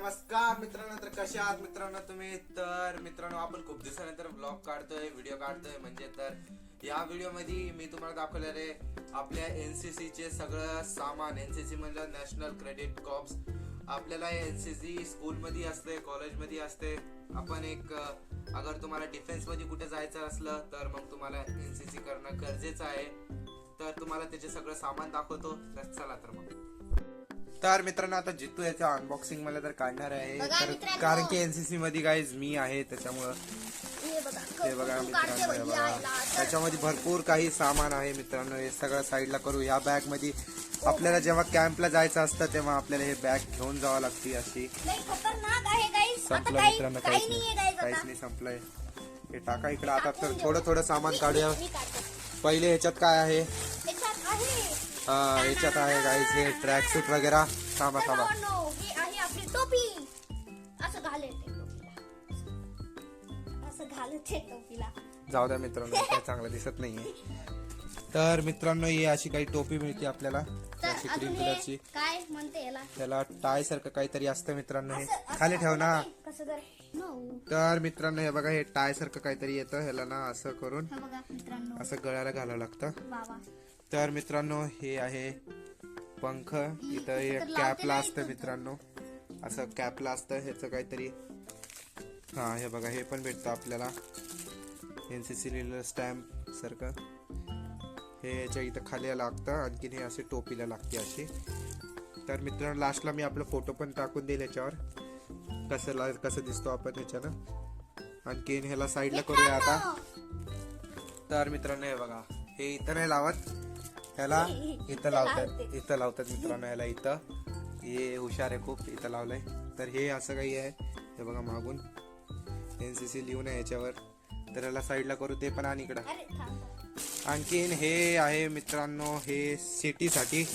नमस्कार मित्रांनो, तर कसे आहात मित्रांनो तुम्ही? तर मित्रांनो, आपण खूप दिवसानंतर ब्लॉग काढतोय, व्हिडिओ काढतोय. म्हणजे तर या व्हिडिओ मध्ये मी तुम्हाला दाखवणार आहे आपल्या एनसीसी चे सगळं सामान. एनसीसी म्हणजे नॅशनल क्रेडिट कॉर्प्स. आपल्याला एनसीसी स्कूल मध्ये असते, कॉलेज मध्ये असते. आपण एक अगर तुम्हाला डिफेन्स मध्ये कुठे जायचं असलं तर मग तुम्हाला एनसीसी करणं गरजेचं आहे. तर तुम्हाला त्याचे सगळं सामान दाखवतो. तर चला तर मग. तर मित्रांनो, आता जितू याचं अनबॉक्सिंग मला तर काढणार आहे. तर कारण की एनसीसी मध्ये गाईज मी आहे, त्याच्यामुळं हे बघा मित्रांनो, हे बघा त्याच्यामध्ये भरपूर काही सामान आहे मित्रांनो. हे सगळं साईडला करू. या बॅग मध्ये आपल्याला जेव्हा कॅम्पला जायचं असतं तेव्हा आपल्याला हे बॅग घेऊन जावं लागते. अशी संपलं मित्रांनो, काहीच नाही संपलंय. हे टाका इकडे. आता तर थोडं थोडं सामान काढूया. पहिले ह्याच्यात काय आहे? ह्याच्यात आहे गाईज हे ट्रॅक सूट वगैरे. थांबा हे आहे आपली टोपी. असं घालते टोपीला. जाऊ द्या मित्रांनो, काय चांगलं दिसत नाहीये. तर मित्रांनो, ही अशी काही टोपी मिळते आपल्याला, अशी ग्रीन कलरची. काय म्हणते याला? त्याला टाय सारखं काहीतरी असतं मित्रांनो. हे खाली ठेव ना. तर मित्रांनो, हे बघा, हे टाय सारखं काहीतरी येतं. ह्याला ना असं करून असं गळ्याला घालावं लागतं. तर मित्रांनो, हे आहे पंख. इथं हे कॅपला असतं मित्रांनो, असं कॅपला असतं ह्याचं काहीतरी. हा, हे बघा, हे पण भेटतं आपल्याला एनसीसी लिहिलेलं स्टॅम्प सारखं. हे याच्या इथं खाली लागतं. आणखीन हे असे टोपीला लागते अशी. तर मित्रांनो, लास्टला मी आपला फोटो पण टाकून देईल याच्यावर, कसं दिसतो आपण ह्याच्यानं. आणखीन ह्याला साईडला करूया आता. तर मित्रांनो, हे बघा, हे इथं नाही लावत, ह्याला इथं लावतात मित्रांनो. ह्याला इथं, हे हुशार आहे खूप, इथं लावलंय. तर हे असं काही आहे, हे बघा मागून एनसीसी लिहून आहे याच्यावर. तर ह्याला साईडला करू ते पण. आणि इकडं आणखीन हे आहे मित्रांनो, हे सिटीसाठी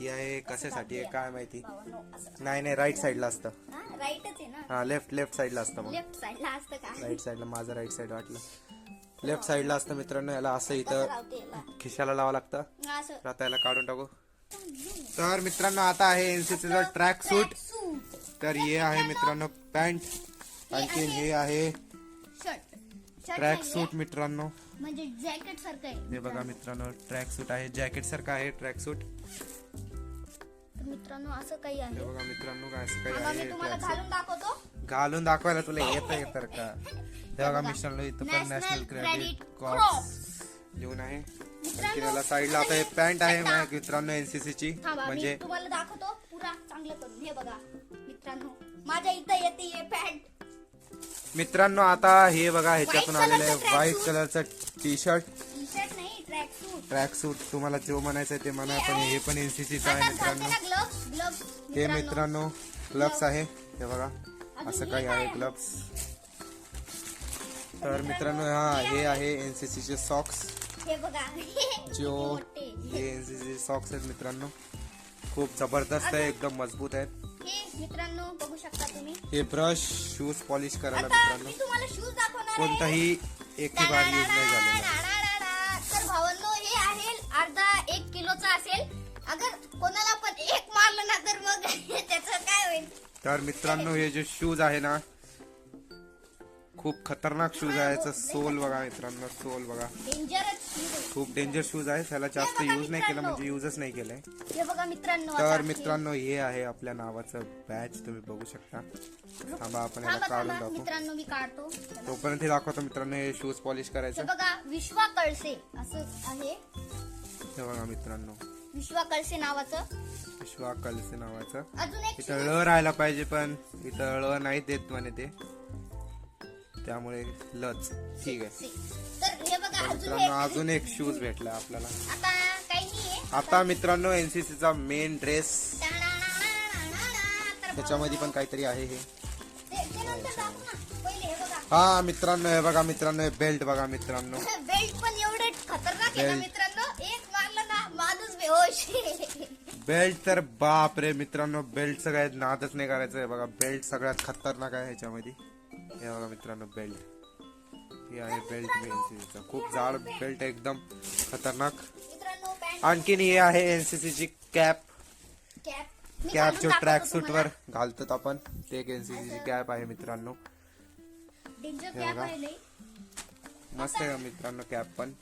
आहे. कशासाठी आहे काय माहिती. नाही, राईट साईडला असतं. हा, लेफ्ट साईडला असतं. मग राईट साईडला, माझं राईट साईड वाटलं. लेफ्ट साईडला असतं मित्रांनो. याला असं इथं खिशाला लावावं लागतं. आता याला काढून टाकू. तर मित्रांनो, आता आहे एनसीसीचा ट्रॅक सूट. तर हे आहे मित्रांनो पॅन्ट. आणखीन हे आहे ट्रॅक सूट मित्रांनो, म्हणजे जॅकेट सारखं आहे. हे बघा मित्रांनो, ट्रॅक सूट आहे, जॅकेट सारखं आहे ट्रॅक सूट. मित्रांनो, असं काही आहे. हे बघा मित्रांनो, काय असं काही आहे. घालून दाखवतो. घालून दाखवायला तुला येतं तर का? हे बघा मित्रांनो, इथं पण नॅशनल क्रेडिट कॉर्प्स लिहून आहे. त्याला साईडला आता हे पॅन्ट आहे मित्रांनो एनसीसी ची. म्हणजे तुम्हाला दाखवतो पुरा चांगलं करून. हे बघा मित्रांनो, माझ्या इथं येते हे पॅन्ट. मित्रांनो, आता हे बघा, ह्याच्यातून आलेलं आहे व्हाईट कलरचं टी शर्ट नाही, ट्रॅक सूट. तुम्हाला जो म्हणायचं ते म्हणा. पण हे पण एनसीसीचं आहे मित्रांनो. हे मित्रांनो ग्लव्स आहे. हे बघा, असं काही आहे ग्लव्स. तर मित्रांनो, हा हे आहे एनसीसीचे सॉक्स. हे बघा, जो हे एनसीसी सॉक्स आहेत मित्रांनो, खूप जबरदस्त आहे, एकदम मजबूत आहेत. हे मित्रांनो बघू शकता तुम्ही. हे ब्रश शूज पॉलिश करायला मित्रांनो. मी तुम्हाला शूज दाखवणार आहे. कोणताही एक बार यूज नाही झालेला. तर भावांनो, हे आहे अर्धा 1 किलोचा असेल. अगर कोणाला पण एक मारलं ना तर मग त्याचं काय होईल. तर मित्रांनो, हे जे शूज आहे ना, खूप खतरनाक शूज आहे. याचं सोल बघा मित्रांनो, सोल बघा, खूप डेंजर शूज आहे. त्याला जास्त यूज नाही केलं, म्हणजे यूजच नाही केलंय. हे बघा मित्रांनो. तर मित्रांनो, हे आहे आपल्या नावाचं बॅच, तुम्ही बघू शकता. थांबा, आपण याला काढून दाखवू. मित्रांनो, मी काढतो. तोपर्यंत दाखवतो मित्रांनो हे शूज पॉलिश करायचं. हे बघा, विश्वा कळसे असं आहे. हे बघा मित्रांनो, विश्वा कळसे नावाचं. विश्वा कळसे नावाचं. अजून एक इथं ळ राहायला पाहिजे, पण इथं ळ नाही देत म्हणे ते, त्यामुळे लच. ठीक आहे. तर हे बघा, मित्रांनो, अजून एक शूज भेटला आपल्याला. आता काही नाहीये. आता मित्रांनो, एनसीसीचा मेन ड्रेस, त्याच्यामध्ये पण काहीतरी आहे. हे हा मित्रांनो, हे बघा मित्रांनो, बेल्ट बघा मित्रांनो. बेल्ट पण एवढे खतरनाक आहे ना मित्रांनो. एक मारलं ना माणूस बेहोश. बेल्ट तर बाप रे मित्रांनो, बेल्टचं काय नादच नाही करायचं. हे बघा, बेल्ट सगळ्यात खतरनाक आहे ह्याच्यामध्ये. हे बघा मित्रांनो, बेल्ट. हे आहे बेल्ट एनसीसीचा, खूप जाड बेल्ट, एकदम खतरनाक. आणखीन हे आहे एनसीसीची कॅप. मी कॅप घालून जो दाखवतो ट्रॅक सूट तुम्हाला. वर घालतात आपण ते एक एनसीसी कॅप आहे मित्रांनो. डेंजर हे कॅप बघा. आहे लई. मस्त आहे मित्रांनो कॅप पण.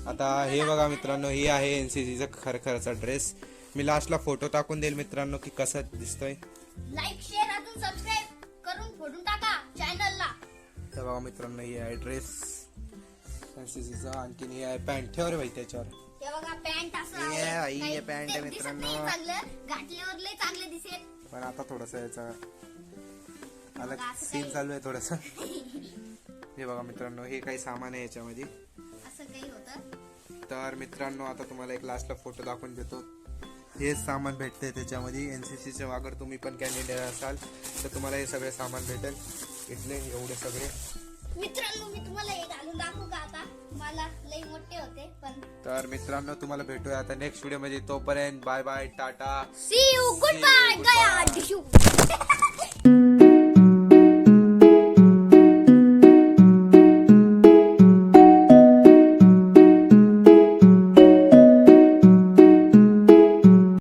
आता हे बघा मित्रांनो, ही आहे एनसीसीचा खरखरचा ड्रेस. मी लास्टला फोटो टाकून देईल मित्रांनो की कसं दिसतोय. लाईक शेअर अजून सबस्क्राईब करून फोडून टाका चॅनलला. तर बघा मित्रांनो, ही आहे ड्रेस एनसीसीचा. आणखीन ही आहे पॅन्ट. ठेव रे भाई त्याच्यावर. हे बघा पॅन्ट असं हे आहे. आई, हे काही पॅन्ट आहे ते दिसत मित्रांनो. नाही चांगलं, घातल्यावर लय चांगलं दिसेल. पण आता थोडस याचा अलग बघा, असं सीन काही- चालू आहे थोडस. हे बघा मित्रांनो, हे काही सामान आहे याच्यामध्ये. असं काही होतं. तर मित्रांनो, आता तुम्हाला एक लास्टला फोटो दाखवून देतो. हे सामान भेटते त्याच्यामध्ये. एनसीसीचे अगर तुम्ही पण कॅन्डिडेट असाल तर तुम्हाला हे सगळे सामान भेटेल. इथले एवढे सगळे. मित्रांनो मी तुम्हाला हे घालून दाखवू का आता? मला लई मोठे होते पण. तर मित्रांनो, तुम्हाला भेटूया आता नेक्स्ट व्हिडिओ मध्ये. तोपर्यंत bye bye, tata. See you, good See you, bye, goodbye. Gaya.